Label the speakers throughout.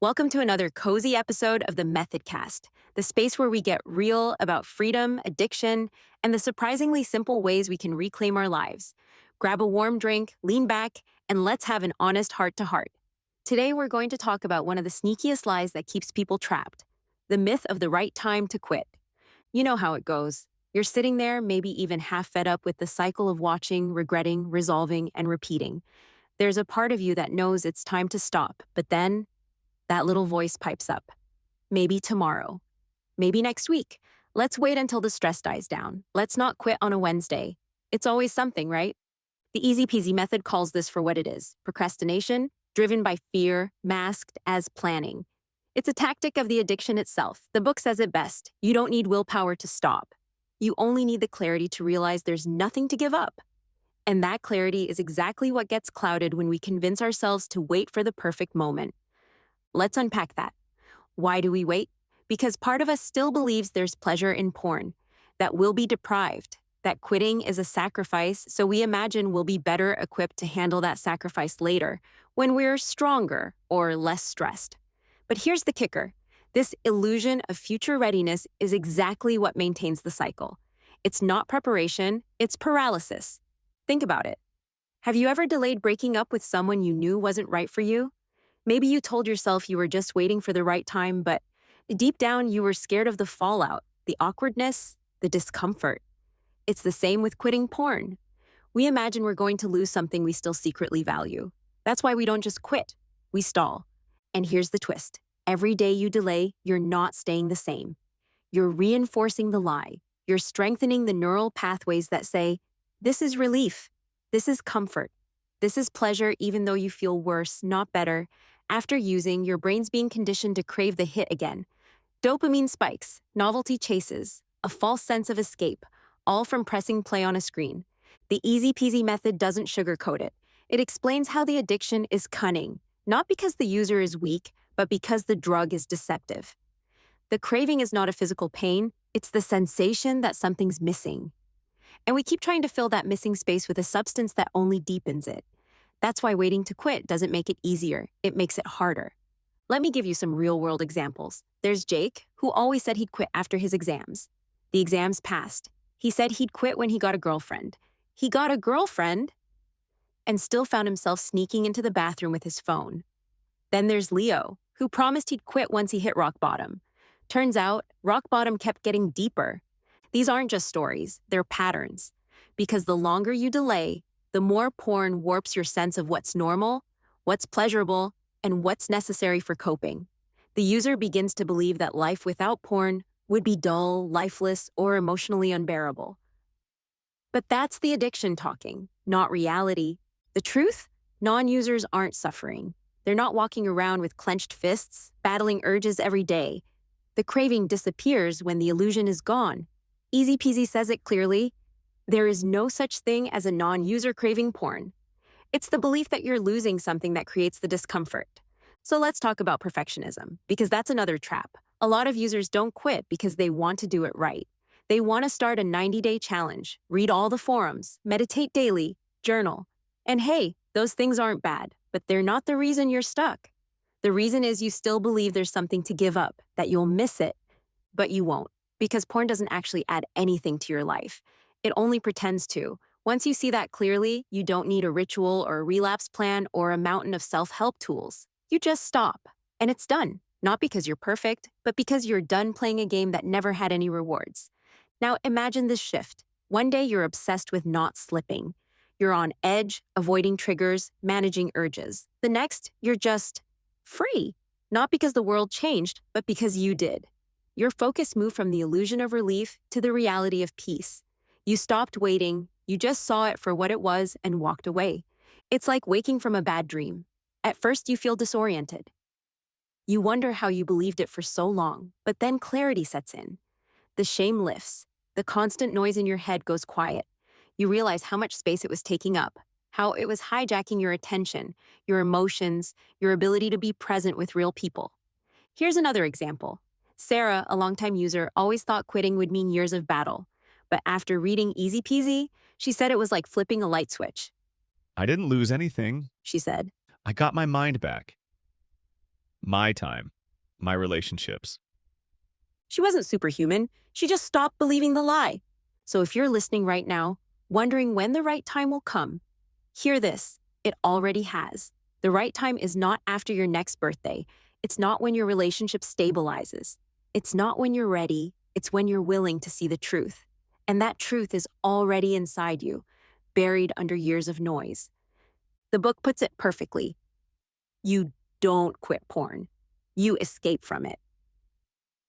Speaker 1: Welcome to another cozy episode of the Methodcast, the space where we get real about freedom, addiction, and the surprisingly simple ways we can reclaim our lives. Grab a warm drink, lean back, and let's have an honest heart to heart. Today, we're going to talk about one of the sneakiest lies that keeps people trapped: the myth of the right time to quit. You know how it goes. You're sitting there, maybe even half fed up with the cycle of watching, regretting, resolving, and repeating. There's a part of you that knows it's time to stop, but then that little voice pipes up. Maybe tomorrow. Maybe next week. Let's wait until the stress dies down. Let's not quit on a Wednesday. It's always something, right? The Easy Peasy Method calls this for what it is: procrastination, driven by fear, masked as planning. It's a tactic of the addiction itself. The book says it best: you don't need willpower to stop. You only need the clarity to realize there's nothing to give up. And that clarity is exactly what gets clouded when we convince ourselves to wait for the perfect moment. Let's unpack that. Why do we wait? Because part of us still believes there's pleasure in porn, that we'll be deprived, that quitting is a sacrifice, so we imagine we'll be better equipped to handle that sacrifice later, when we're stronger or less stressed. But here's the kicker: this illusion of future readiness is exactly what maintains the cycle. It's not preparation, it's paralysis. Think about it. Have you ever delayed breaking up with someone you knew wasn't right for you? Maybe you told yourself you were just waiting for the right time, but deep down you were scared of the fallout, the awkwardness, the discomfort. It's the same with quitting porn. We imagine we're going to lose something we still secretly value. That's why we don't just quit, we stall. And here's the twist: every day you delay, you're not staying the same. You're reinforcing the lie. You're strengthening the neural pathways that say, this is relief, this is comfort, this is pleasure, even though you feel worse, not better. After using, your brain's being conditioned to crave the hit again. Dopamine spikes, novelty chases, a false sense of escape, all from pressing play on a screen. The Easy Peasy method doesn't sugarcoat it. It explains how the addiction is cunning, not because the user is weak, but because the drug is deceptive. The craving is not a physical pain, it's the sensation that something's missing. And we keep trying to fill that missing space with a substance that only deepens it. That's why waiting to quit doesn't make it easier, it makes it harder. Let me give you some real-world examples. There's Jake, who always said he'd quit after his exams. The exams passed. He said he'd quit when he got a girlfriend. He got a girlfriend and still found himself sneaking into the bathroom with his phone. Then there's Leo, who promised he'd quit once he hit rock bottom. Turns out, rock bottom kept getting deeper. These aren't just stories, they're patterns. Because the longer you delay, the more porn warps your sense of what's normal, what's pleasurable, and what's necessary for coping. The user begins to believe that life without porn would be dull, lifeless, or emotionally unbearable. But that's the addiction talking, not reality. The truth? Non-users aren't suffering. They're not walking around with clenched fists, battling urges every day. The craving disappears when the illusion is gone. Easy Peasy says it clearly: there is no such thing as a non-user craving porn. It's the belief that you're losing something that creates the discomfort. So let's talk about perfectionism, because that's another trap. A lot of users don't quit because they want to do it right. They want to start a 90-day challenge, read all the forums, meditate daily, journal. And hey, those things aren't bad, but they're not the reason you're stuck. The reason is you still believe there's something to give up, that you'll miss it. But you won't, because porn doesn't actually add anything to your life. It only pretends to. Once you see that clearly, you don't need a ritual or a relapse plan or a mountain of self-help tools. You just stop, and it's done. Not because you're perfect, but because you're done playing a game that never had any rewards. Now imagine this shift. One day you're obsessed with not slipping. You're on edge, avoiding triggers, managing urges. The next, you're just free. Not because the world changed, but because you did. Your focus moved from the illusion of relief to the reality of peace. You stopped waiting, you just saw it for what it was and walked away. It's like waking from a bad dream. At first you feel disoriented. You wonder how you believed it for so long, but then clarity sets in. The shame lifts. The constant noise in your head goes quiet. You realize how much space it was taking up, how it was hijacking your attention, your emotions, your ability to be present with real people. Here's another example. Sarah, a longtime user, always thought quitting would mean years of battle. But after reading Easy Peasy, she said it was like flipping a light switch.
Speaker 2: I didn't lose anything.
Speaker 1: She said,
Speaker 2: I got my mind back. my time, my relationships.
Speaker 1: She wasn't superhuman. She just stopped believing the lie. So if you're listening right now, wondering when the right time will come, hear this. It already has. The right time is not after your next birthday. It's not when your relationship stabilizes. It's not when you're ready. It's when you're willing to see the truth. And that truth is already inside you, buried under years of noise. The book puts it perfectly. You don't quit porn. You escape from it.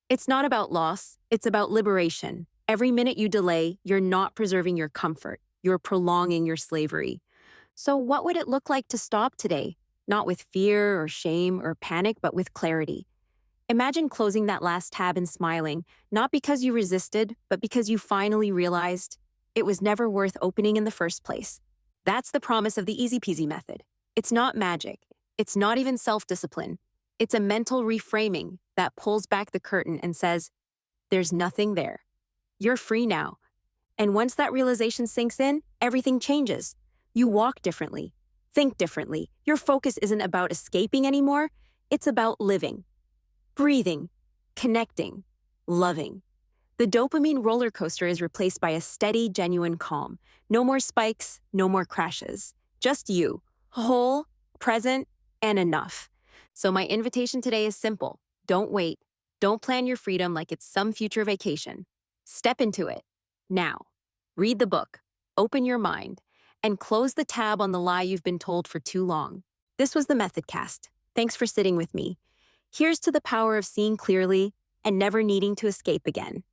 Speaker 1: It's not about loss, it's about liberation. Every minute you delay, you're not preserving your comfort. You're prolonging your slavery. So what would it look like to stop today? Not with fear or shame or panic, but with clarity. Imagine closing that last tab and smiling, not because you resisted, but because you finally realized it was never worth opening in the first place. That's the promise of the Easy Peasy Method. It's not magic. It's not even self-discipline. It's a mental reframing that pulls back the curtain and says, there's nothing there. You're free now. And once that realization sinks in, everything changes. You walk differently, think differently. Your focus isn't about escaping anymore. It's about living, breathing, connecting, loving. The dopamine roller coaster is replaced by a steady, genuine calm. No more spikes, no more crashes. Just you, whole, present, and enough. So my invitation today is simple. Don't wait. Don't plan your freedom like it's some future vacation. Step into it now. Read the book, open your mind, and close the tab on the lie you've been told for too long. This was the Methodcast. Thanks for sitting with me. Here's to the power of seeing clearly and never needing to escape again.